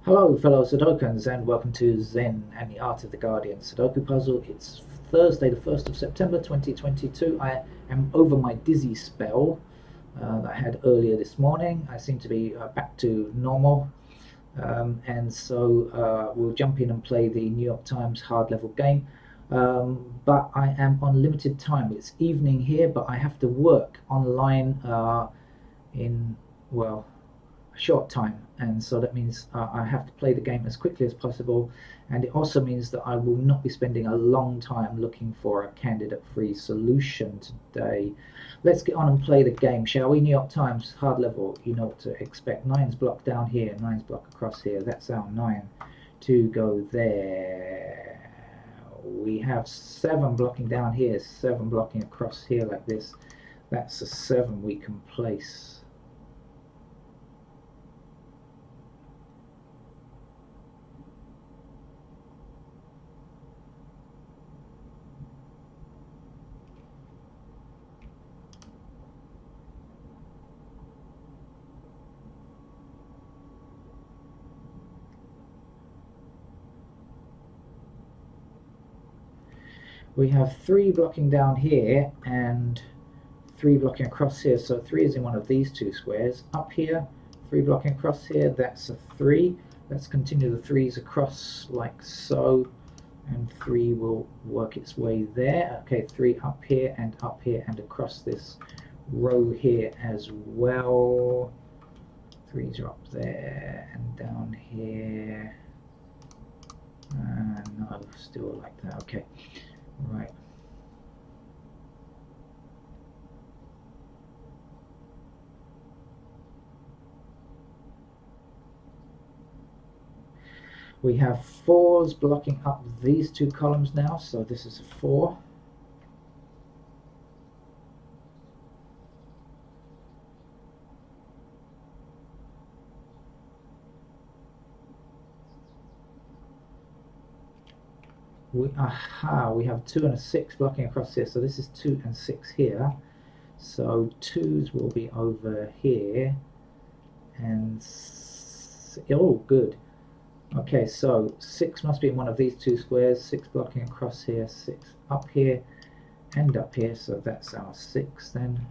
Hello, fellow Sudokans, and welcome to Zen and the Art of the Guardian Sudoku Puzzle. It's Thursday, the 1st of September 2022. I am over my dizzy spell that I had earlier this morning. I seem to be back to normal, and so we'll jump in and play the New York Times hard level game. But I am on limited time. It's evening here, but I have to work online in, well, a short time, and so that means I have to play the game as quickly as possible, and it also means that I will not be spending a long time looking for a candidate-free solution today. Let's get on and play the game, shall we? New York Times hard level, you know what to expect. Nine's block down here, nine's block across here. That's our nine to go there. We have seven blocking down here, seven blocking across here like this. That's a seven we can place. We have three blocking down here and three blocking across here, so three is in one of these two squares. Up here, three blocking across here, that's a three. Let's continue the threes across like so, and three will work its way there. Okay, three up here and across this row here as well. Threes are up there and down here. No, still like that. Okay, right. We have fours blocking up these two columns now, so this is a four. We have two and a six blocking across here, so this is two and six here. So twos will be over here, and oh, good. Okay, so six must be in one of these two squares. Six blocking across here, six up here, and up here. So that's our six then.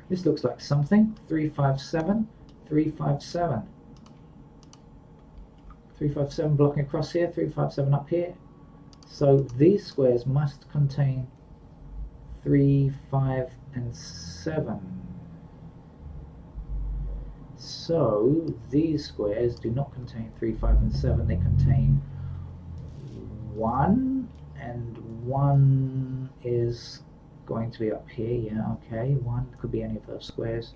This looks like something. 357, 357. 357 blocking across here, 357 up here. So these squares must contain 3, 5, and 7. So these squares do not contain 3, 5, and 7. They contain 1, and 1 is going to be up here. Yeah, okay. 1 could be any of those squares.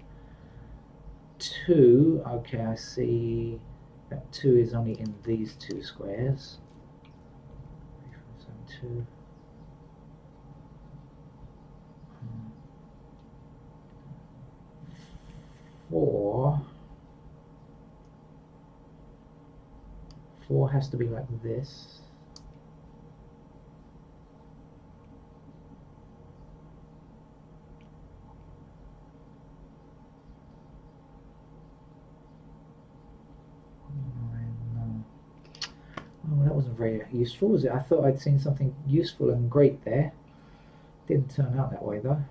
2, okay, I see that 2 is only in these two squares. 2. 4. 4 has to be like this. wasn't very useful, was it? I thought I'd seen something useful and great there. Didn't turn out that way though.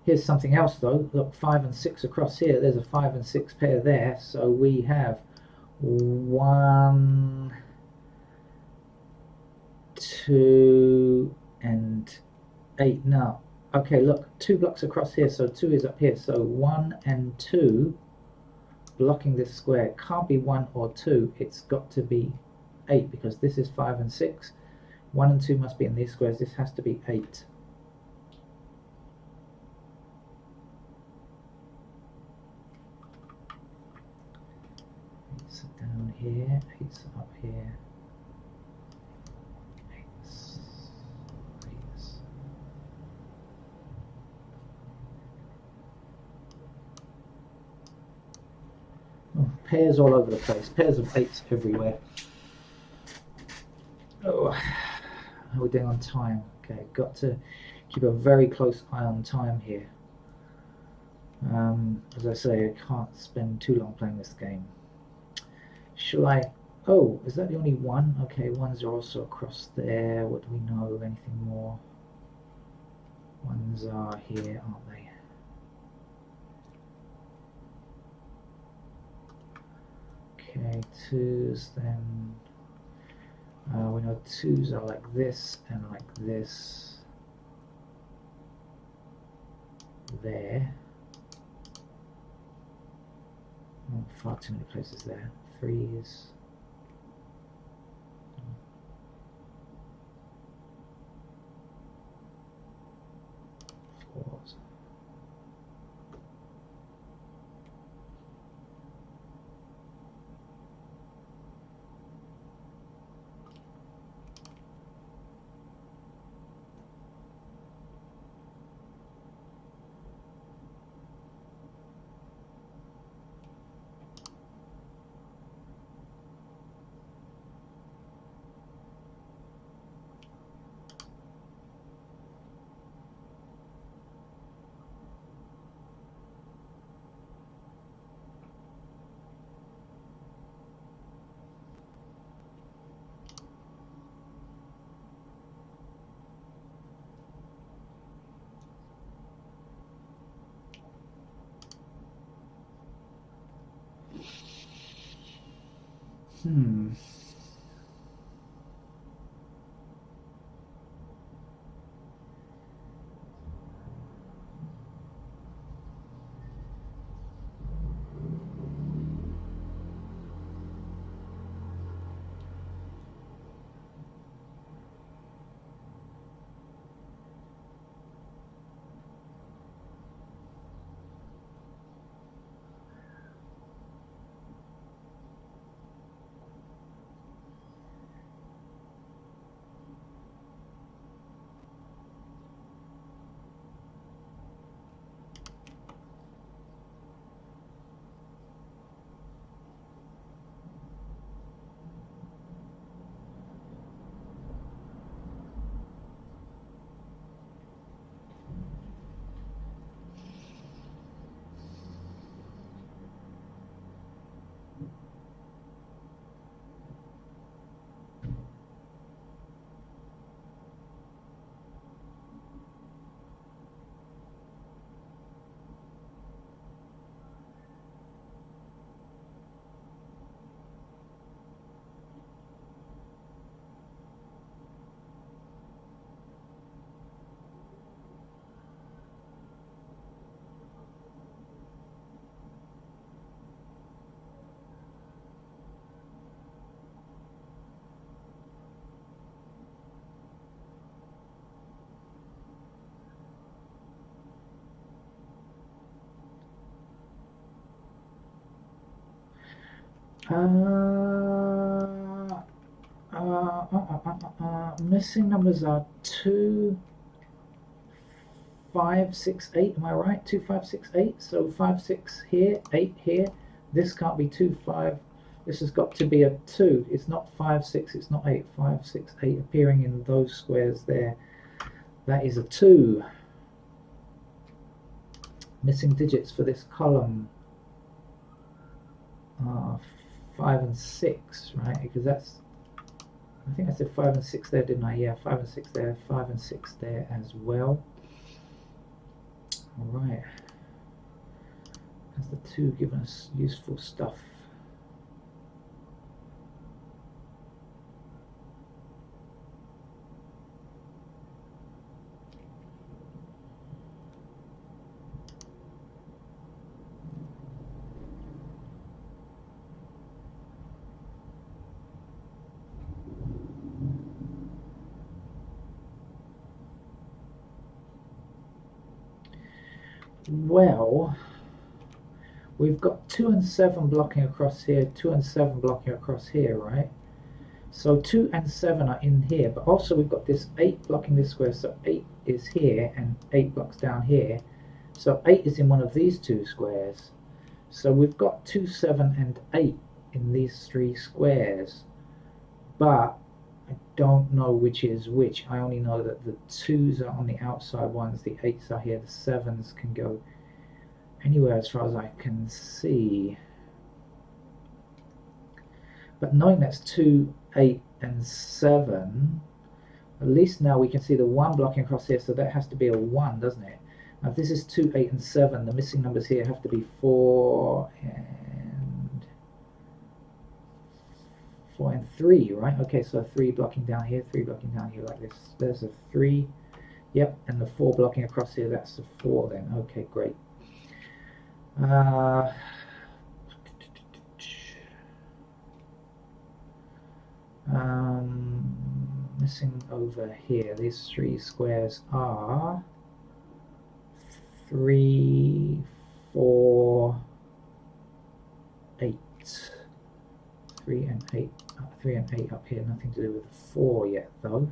Here's something else though. Look, 5 and 6 across here. There's a 5 and 6 pair there. So we have 1, 2, and 8 now. Okay, look, 2 blocks across here. So 2 is up here. So 1 and 2 blocking this square. Can't be 1 or 2. It's got to be 8 because this is 5 and 6. 1 and 2 must be in these squares. This has to be 8. Down here, 8's up here, 8's. Oh, pairs all over the place, pairs of 8's everywhere. Oh, how are we doing on time? Okay, got to keep a very close eye on time here. As I say, I can't spend too long playing this game. Shall I? Oh, is that the only one? Okay, ones are also across there. What do we know? Anything more? Ones are here, aren't they? Okay, 2's then. We know 2's are like this and like this. There. Oh, far too many places there. 3's. 4's. Missing numbers are 2, 5, 6, 8. Am I right? 2, 5, 6, 8. So 5, 6 here, 8 here. This can't be 2, 5. This has got to be a 2. It's not 5, 6. It's not 8. 5, 6, 8 appearing in those squares there. That is a 2. Missing digits for this column are 5 and 6, right? Because that's, I think I said 5 and 6 there, didn't I? Yeah, 5 and 6 there, 5 and 6 there as well. Alright. Has the 2 given us useful stuff? Well, we've got 2 and 7 blocking across here, 2 and 7 blocking across here, right? So 2 and 7 are in here, but also we've got this 8 blocking this square, so 8 is here and 8 blocks down here. So 8 is in one of these 2 squares. So we've got 2, 7 and 8 in these 3 squares, but I don't know which is which. I only know that the 2s are on the outside ones, the 8s are here, the 7s can go anywhere as far as I can see. But knowing that's 2, 8 and 7, at least now we can see the 1 blocking across here, so that has to be a 1, doesn't it? Now if this is 2, 8 and 7, the missing numbers here have to be 4 and 3, right? Okay, so 3 blocking down here, 3 blocking down here like this. There's a 3, yep, and the 4 blocking across here, that's the 4 then. Okay, great. Missing over here, these 3 squares are 3, 4, 8. 3 and 8. 3 and 8 up here, nothing to do with 4 yet though.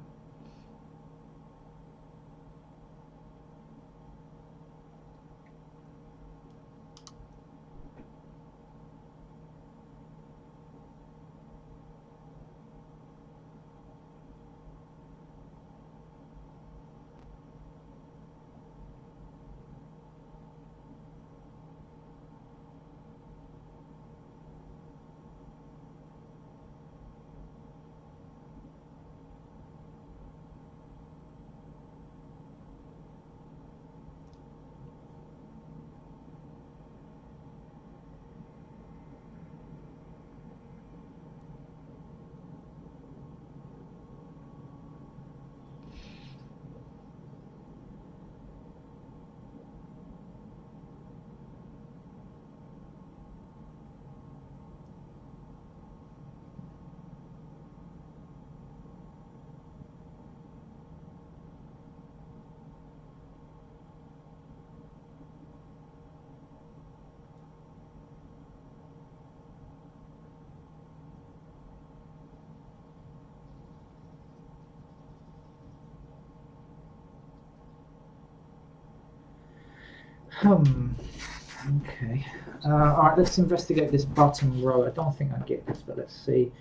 Okay. Alright, let's investigate this bottom row. I don't think I get this, but let's see.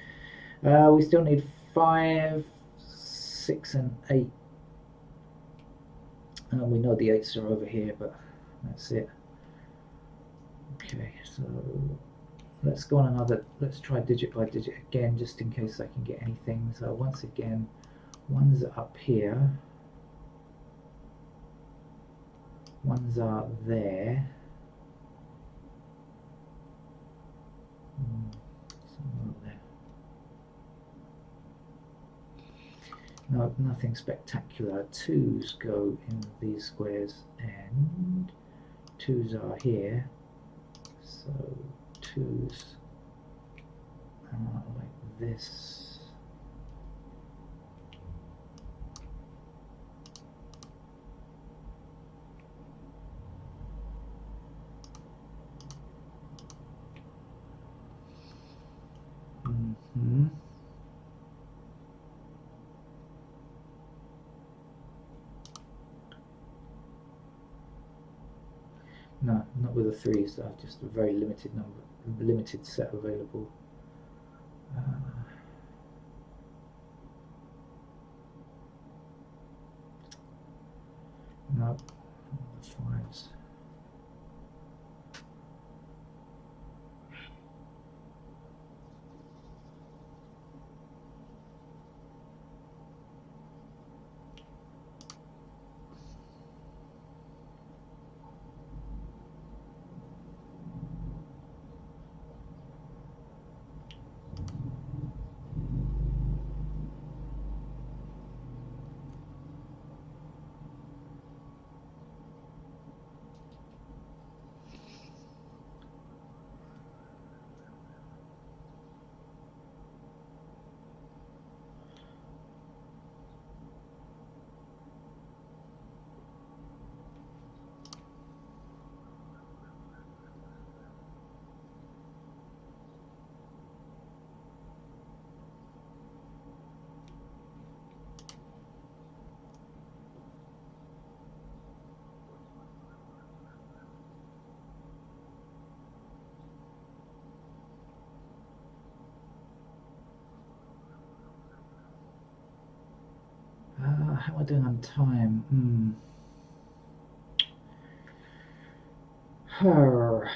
We still need 5, 6 and 8. We know the 8s are over here, but that's it. Okay, so let's go on another, let's try digit by digit again, just in case I can get anything. So once again, 1s are up here. 1s are there. No, nothing spectacular. 2s go in these squares and 2s are here. So 2s are like this. No, not with the 3s. I have just a very limited number, limited set available. No, the 5s. how am I doing on time? Her.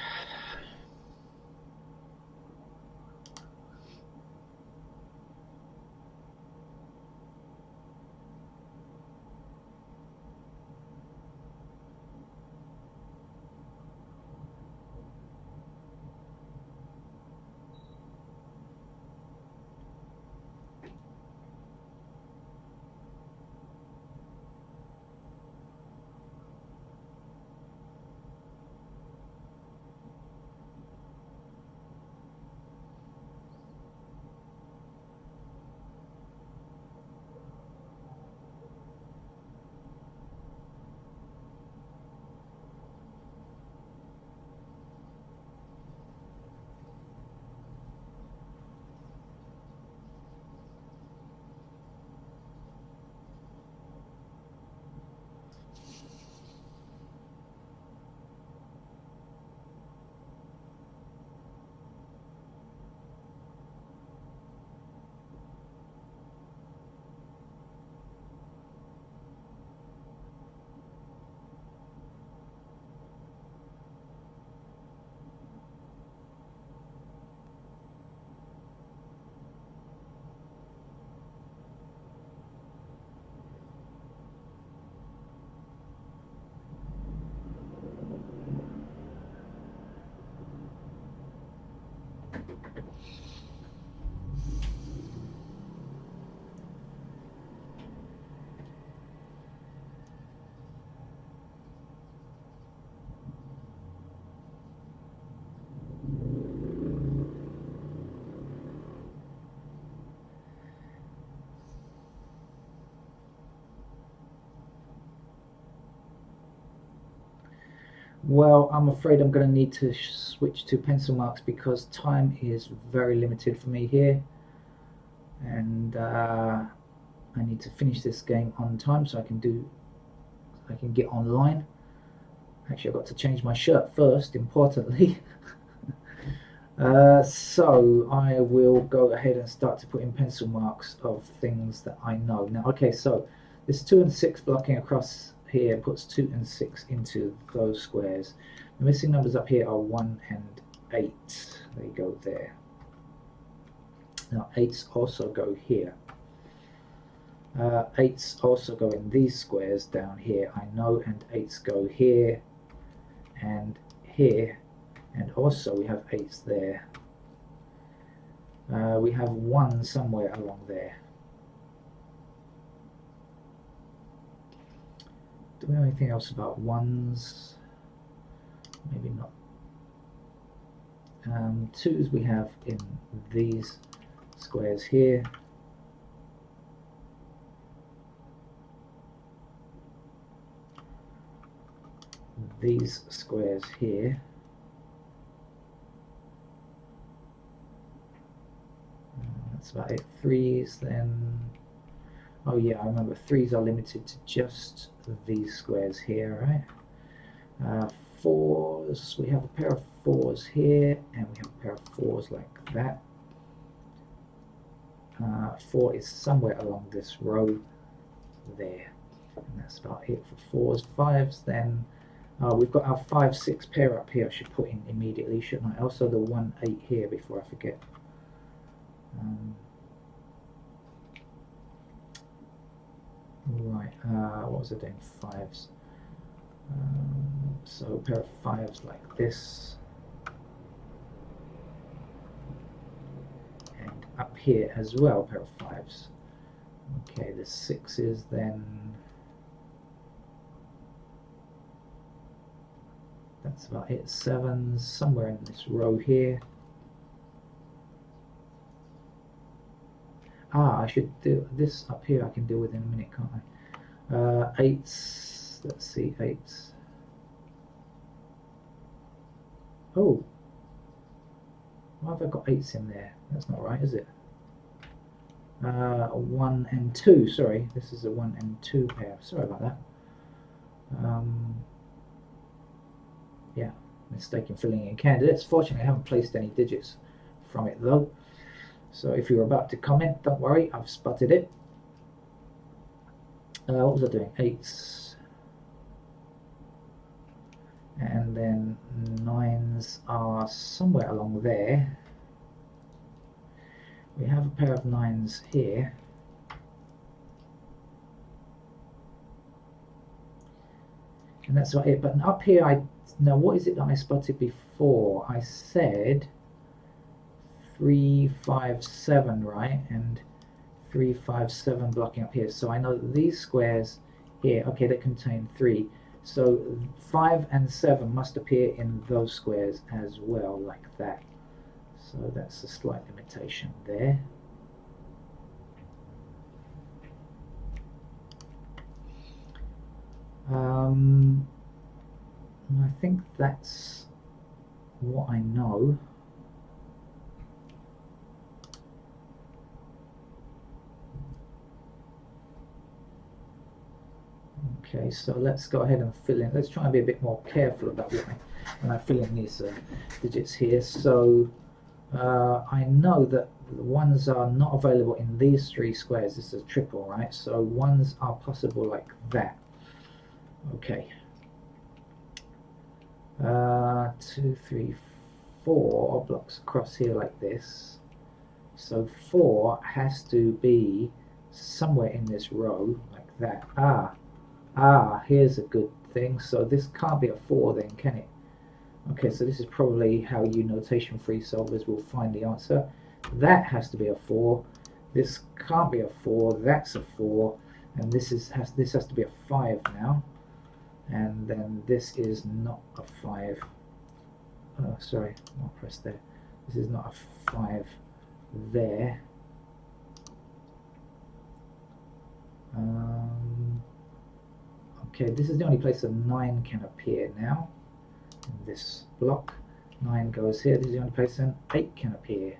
Well, I'm afraid I'm going to need to switch to pencil marks because time is very limited for me here, and I need to finish this game on time so I can get online. Actually, I've got to change my shirt first, importantly. So I will go ahead and start to put in pencil marks of things that I know. Now, okay, so this 2 and 6 blocking across here puts 2 and 6 into those squares. The missing numbers up here are 1 and 8. They go there. Now 8s also go here. 8s also go in these squares down here, I know, and 8s go here and here, and also we have 8s there. We have 1 somewhere along there. Do we know anything else about 1s? Maybe not. 2s we have in these squares here. These squares here. That's about it. 3s then. Oh yeah, I remember 3s are limited to just these squares here, right? 4s, we have a pair of 4s here, and we have a pair of 4s like that. 4 is somewhere along this row there, and that's about it for 4s. 5s then, we've got our 5, 6 pair up here. I should put in immediately, shouldn't I? Also the 1, 8 here before I forget. Right, what was I doing? 5s. So a pair of 5s like this, and up here as well, a pair of 5s. Okay, the 6s then. That's about it. 7s somewhere in this row here. I should do this up here. I can deal with in a minute, can't I? 8s. Let's see, 8s. Oh, why have I got 8s in there? That's not right, is it? 1 and 2. Sorry, this is a 1 and 2 pair. Sorry about that. Yeah, mistake in filling in candidates. Fortunately, I haven't placed any digits from it though. So if you're about to comment, don't worry, I've spotted it. What was I doing? 8s, and then 9s are somewhere along there. We have a pair of 9s here. And that's about it. But up here, now what is it that I spotted before? I said 3, 5, 7, right? And 3, 5, 7 blocking up here. So I know that these squares here, okay, they contain 3. So 5 and 7 must appear in those squares as well, like that. So that's a slight limitation there. I think that's what I know. Okay, so let's go ahead and fill in. Let's try and be a bit more careful about when I fill in these digits here. So I know that the ones are not available in these 3 squares. This is a triple, right? So ones are possible like that. Okay. 2, 3, 4 blocks across here like this. So 4 has to be somewhere in this row like that. Here's a good thing. So this can't be a 4 then, can it? Okay, so this is probably how you notation free solvers will find the answer. That has to be a 4. This can't be a 4. That's a 4. And this has to be a 5 now. And then this is not a 5. Oh, sorry, I'll press there. This is not a 5 there. Okay, this is the only place a 9 can appear now. In this block, 9 goes here. This is the only place an 8 can appear.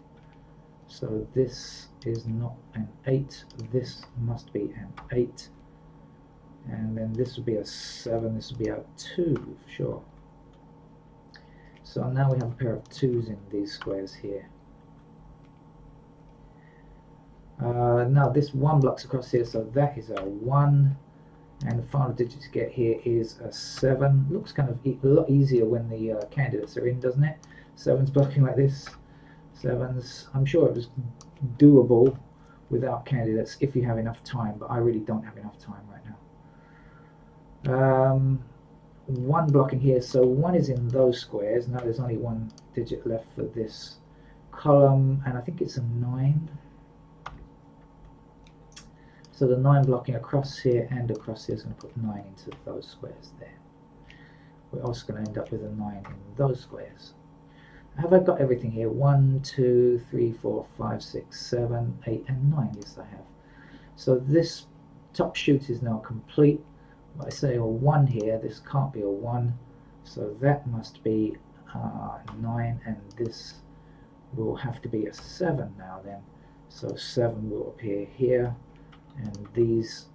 So this is not an 8. This must be an 8. And then this would be a 7. This would be a 2, sure. So now we have a pair of 2s in these squares here. Now this 1 blocks across here, so that is a 1. And the final digit to get here is a 7. Looks kind of a lot easier when the candidates are in, doesn't it? 7's blocking like this. 7's, I'm sure it was doable without candidates if you have enough time, but I really don't have enough time right now. 1 blocking here, so 1 is in those squares. Now there's only 1 digit left for this column, and I think it's a 9. So the 9 blocking across here and across here is going to put 9 into those squares there. We're also going to end up with a 9 in those squares. Have I got everything here? 1, 2, 3, 4, 5, 6, 7, 8, and 9. Yes, I have. So this top shoot is now complete. I say a 1 here. This can't be a 1. So that must be 9, and this will have to be a 7 now then. So 7 will appear here. And these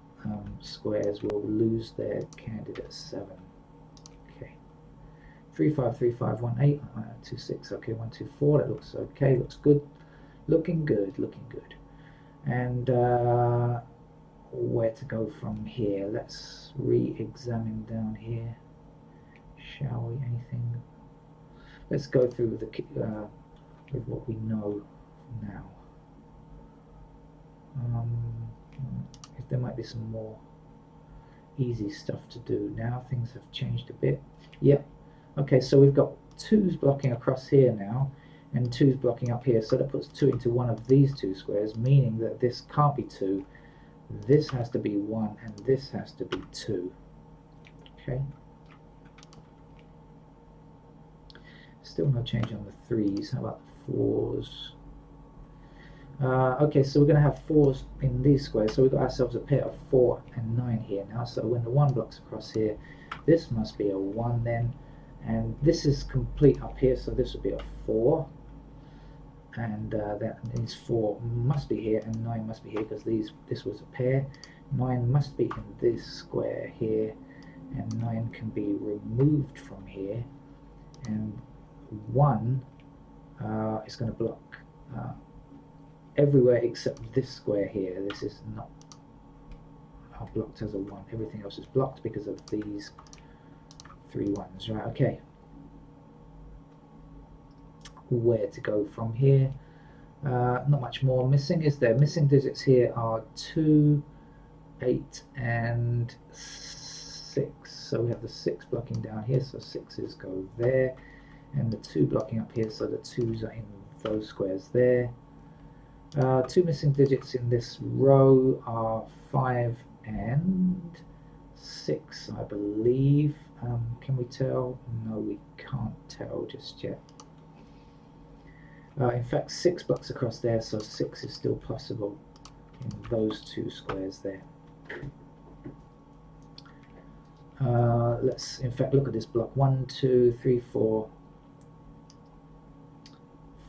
squares will lose their candidate 7. Okay. 3, 5, 3, 5, 1, 8, 2, 6. Okay, 1, 2, 4. That looks okay. Looks good. Looking good. Looking good. And where to go from here? Let's re-examine down here. Shall we? Anything? Let's go through with what we know now. If there might be some more easy stuff to do now. Things have changed a bit. Yep. Okay, so we've got 2's blocking across here now, and 2's blocking up here. So that puts 2 into one of these 2 squares, meaning that this can't be 2. This has to be 1, and this has to be 2. Okay. Still no change on the 3's. How about the 4's? Okay, so we're going to have 4's in these squares, so we've got ourselves a pair of 4 and 9 here now. So when the 1 blocks across here, this must be a 1 then, and this is complete up here, so this would be a 4, and that means 4 must be here and 9 must be here because this was a pair. 9 must be in this square here, and 9 can be removed from here, and 1 is going to block everywhere except this square here. This is not are blocked as a 1. Everything else is blocked because of these 3 ones. Right, okay. Where to go from here? Not much more missing, is there? Missing digits here are 2, 8 and 6. So we have the 6 blocking down here, so 6s go there, and the 2 blocking up here, so the 2s are in those squares there. 2 missing digits in this row are 5 and 6, I believe. Can we tell? No, we can't tell just yet. In fact, 6 blocks across there, so 6 is still possible in those 2 squares there. Let's in fact look at this block. 1, 2, 3, 4,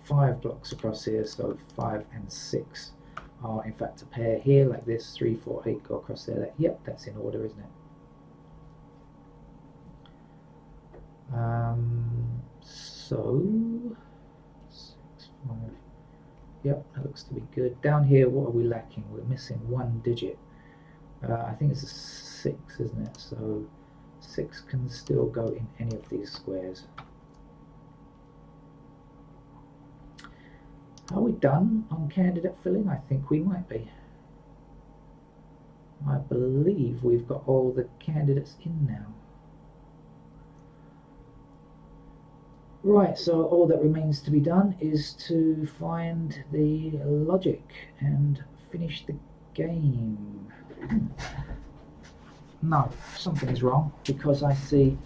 5 blocks across here, so 5 and 6 are in fact a pair here, like this. 3, 4, 8 go across there. Yep, that's in order, isn't it? So 6, 5. Yep, that looks to be good. Down here, what are we lacking? We're missing 1 digit. I think it's a 6, isn't it? So 6 can still go in any of these squares. Are we done on candidate filling? I think we might be. I believe we've got all the candidates in now. Right, so all that remains to be done is to find the logic and finish the game. No, something's wrong, because I see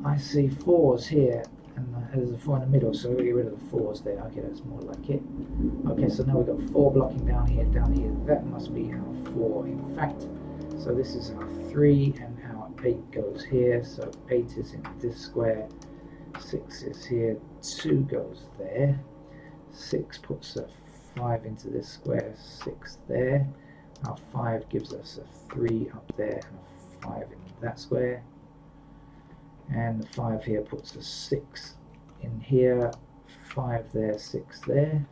4s here, and there's a 4 in the middle, so we'll get rid of the 4s there. Okay, that's more like it. Okay, so now we've got 4 blocking down here, that must be our 4 in fact. So this is our 3, and our 8 goes here, so 8 is in this square, 6 is here, 2 goes there, 6 puts a 5 into this square, 6 there. Our 5 gives us a 3 up there and a 5 in that square, and the 5 here puts a 6 in here, 5 there, 6 there.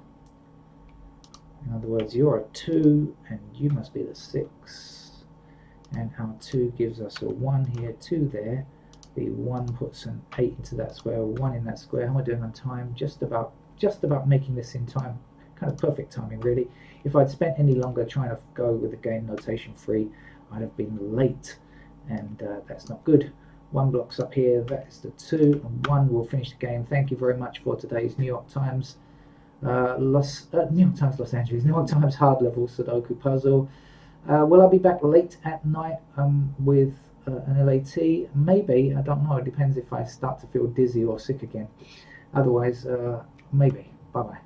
In other words, you're a 2 and you must be the 6, and our 2 gives us a 1 here, 2 there. The 1 puts an 8 into that square, 1 in that square. How am I doing on time? Just about making this in time. Kind of perfect timing, really. If I'd spent any longer trying to go with the game notation free, I'd have been late, and that's not good. 1 block's up here, that is the 2, and 1 will finish the game. Thank you very much for today's New York Times Los Angeles, New York Times hard level Sudoku puzzle. Will I be back late at night with an LAT? Maybe, I don't know. It depends if I start to feel dizzy or sick again. Otherwise, maybe. Bye bye.